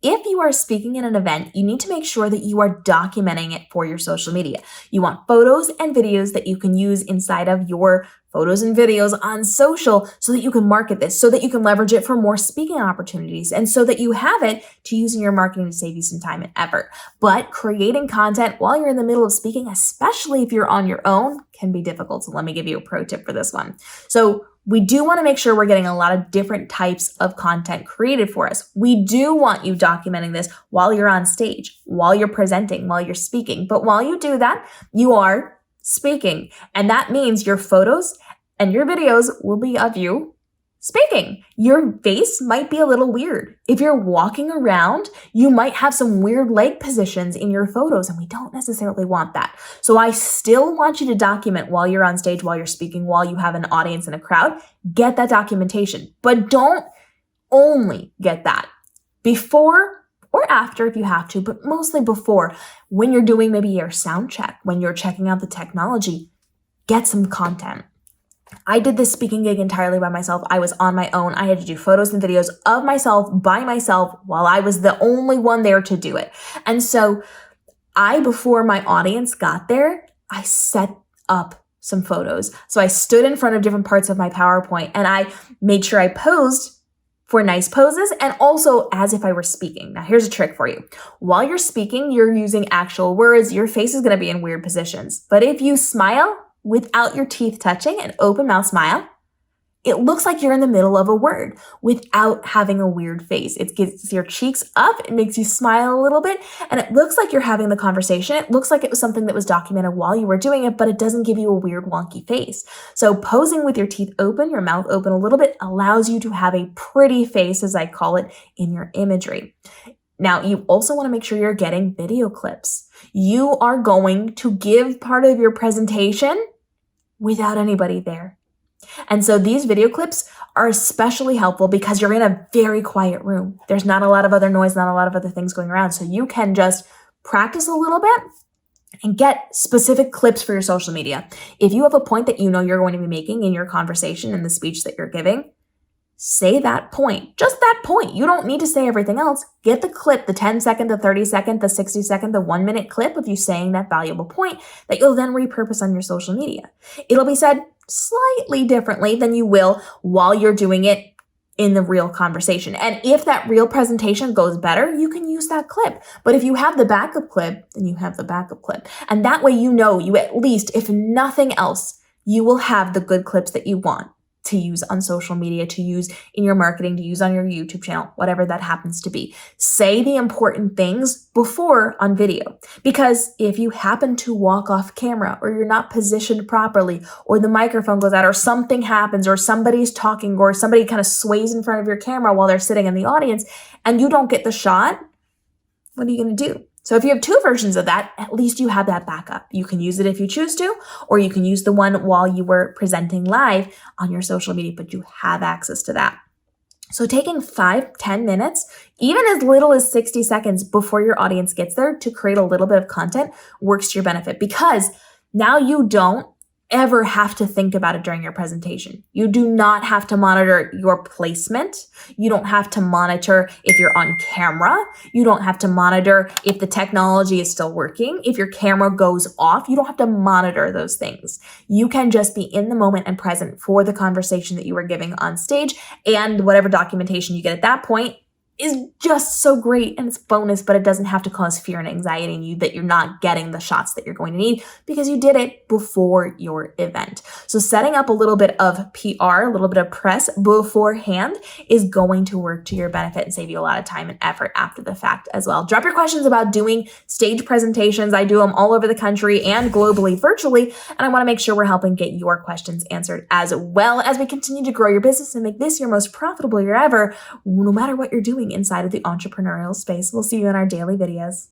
if you are speaking at an event, you need to make sure that you are documenting it for your social media. You want photos and videos that you can use inside of your photos and videos on social so that you can market this, so that you can leverage it for more speaking opportunities, and so that you have it to use in your marketing to save you some time and effort. But creating content while you're in the middle of speaking, especially if you're on your own, can be difficult. So let me give you a pro tip for this one. So we do want to make sure we're getting a lot of different types of content created for us. We do want you documenting this while you're on stage, while you're presenting, while you're speaking. But while you do that, you are speaking. And that means your photos and your videos will be of you speaking. Your face might be a little weird. If you're walking around, you might have some weird leg positions in your photos, and we don't necessarily want that. So I still want you to document while you're on stage, while you're speaking, while you have an audience and a crowd. Get that documentation, but don't only get that before or after if you have to, but mostly before. When you're doing maybe your sound check, when you're checking out the technology, get some content. I did this speaking gig entirely by myself. I was on my own. I had to do photos and videos of myself by myself while I was the only one there to do it. And so before my audience got there, I set up some photos. So I stood in front of different parts of my PowerPoint and I made sure I posed for nice poses and also as if I were speaking. Now, here's a trick for you. While you're speaking, you're using actual words. Your face is going to be in weird positions. But if you smile without your teeth touching, an open mouth smile, it looks like you're in the middle of a word without having a weird face. It gets your cheeks up, it makes you smile a little bit, and it looks like you're having the conversation. It looks like it was something that was documented while you were doing it, but it doesn't give you a weird wonky face. So posing with your teeth open, your mouth open a little bit, allows you to have a pretty face, as I call it, in your imagery. Now, you also want to make sure you're getting video clips. You are going to give part of your presentation without anybody there. And so these video clips are especially helpful because you're in a very quiet room. There's not a lot of other noise, not a lot of other things going around. So you can just practice a little bit and get specific clips for your social media. If you have a point that you know you're going to be making in your conversation, in the speech that you're giving, say that point, just that point. You don't need to say everything else. Get the clip, the 10-second, the 30-second, the 60-second, the 1-minute clip of you saying that valuable point that you'll then repurpose on your social media. It'll be said slightly differently than you will while you're doing it in the real conversation. And if that real presentation goes better, you can use that clip. But if you have the backup clip, then you have the backup clip. And that way you know you at least, if nothing else, you will have the good clips that you want to use on social media, to use in your marketing, to use on your YouTube channel, whatever that happens to be. Say the important things before on video, because if you happen to walk off camera or you're not positioned properly or the microphone goes out or something happens or somebody's talking or somebody kind of sways in front of your camera while they're sitting in the audience and you don't get the shot, what are you going to do? So if you have two versions of that, at least you have that backup. You can use it if you choose to, or you can use the one while you were presenting live on your social media, but you have access to that. So taking 5-10 minutes, even as little as 60 seconds before your audience gets there to create a little bit of content works to your benefit, because now you don't ever have to think about it during your presentation. You do not have to monitor your placement. You don't have to monitor if you're on camera. You don't have to monitor if the technology is still working. If your camera goes off, you don't have to monitor those things. You can just be in the moment and present for the conversation that you were giving on stage, and whatever documentation you get at that point is just so great and it's bonus, but it doesn't have to cause fear and anxiety in you that you're not getting the shots that you're going to need because you did it before your event. So setting up a little bit of PR, a little bit of press beforehand is going to work to your benefit and save you a lot of time and effort after the fact as well. Drop your questions about doing stage presentations. I do them all over the country and globally, virtually, and I want to make sure we're helping get your questions answered as well as we continue to grow your business and make this your most profitable year ever, no matter what you're doing inside of the entrepreneurial space. We'll see you in our daily videos.